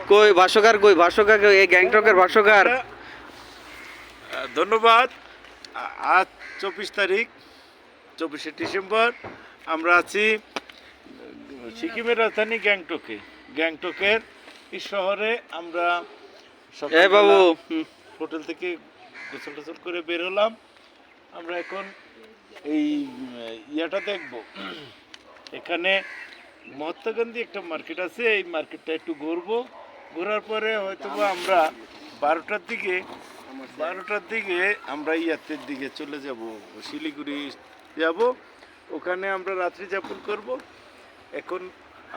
কই ভাষ্যকার, কই ভাষ্যকার, এই গ্যাংটকের ভাষ্যকার? ধন্যবাদ। আজ 24 তারিখ, 24শে ডিসেম্বর। আমরা আছি সিকিমের রাজধানী গ্যাংটকে। গ্যাংটকের এই শহরে আমরা এই বাবু হোটেল থেকে গোসল টোসল করে বের হলাম। আমরা এখন এই ইয়াটা দেখব। এখানে মহাত্মা গান্ধী একটা মার্কেট আছে, এই মার্কেটটা একটু ঘুরবো। ঘোরার পরে হয়তো আমরা 12টার দিকে আমরা ইয়াতের দিকে চলে যাব, শিলিগুড়ি যাব। ওখানে আমরা রাত্রি যাপন করব। এখন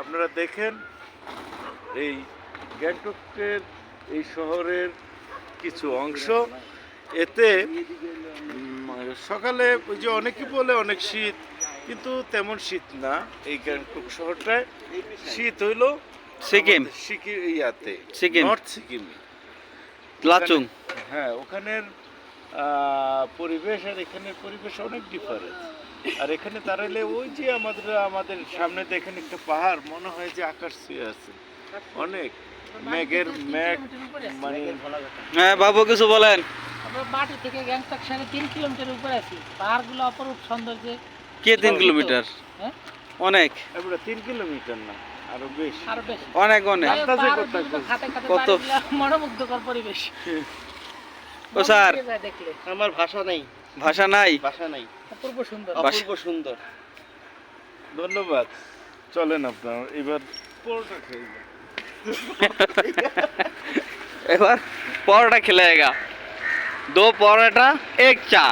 আপনারা দেখেন এই গ্যাংটকের এই শহরের কিছু অংশ। এতে সকালে ওই যে অনেকে বলে অনেক শীত, কিন্তু তেমন শীত না। এই গ্যাংটক শহরটায় শীত হইল সিকিম, ইয়াতে সিকিম, নর্থ সিকিমে, লাচুং। হ্যাঁ, ওখানের পরিবেশ আর এখানের পরিবেশ অনেক ডিফারেন্স। আর এখানে দাঁড়াইলে ওই যে আমাদের সামনে দেখেন একটা পাহাড়, মনে হয় যে আকাশ ছুঁয়ে আছে। অনেক মেঘ মানে। হ্যাঁ বাবু, কিছু বলেন। আমরা মাটি থেকে গ্যাংটক শহরে 3 কিলোমিটার উপরে আছি। পাহাড়গুলো অপরূপ সৌন্দর্যে। কে 3 কিলোমিটার? হ্যাঁ, অনেক। এবারে 3 কিলোমিটার না, আরো বেশি। আরো বেশি, অনেক অনেক। কত মনোমুগ্ধকর পরিবেশ। ও স্যার, দেখলে আমার ভাষা নেই, ভাষা নাই। ভাষা নাই। অপূর্ব সুন্দর, অপূর্ব সুন্দর। ধন্যবাদ। চলেন আপনার এবার পরোটা খেয়ে যান। এবার পরোটা खिलाएगा, 2 पराठा 1 चा।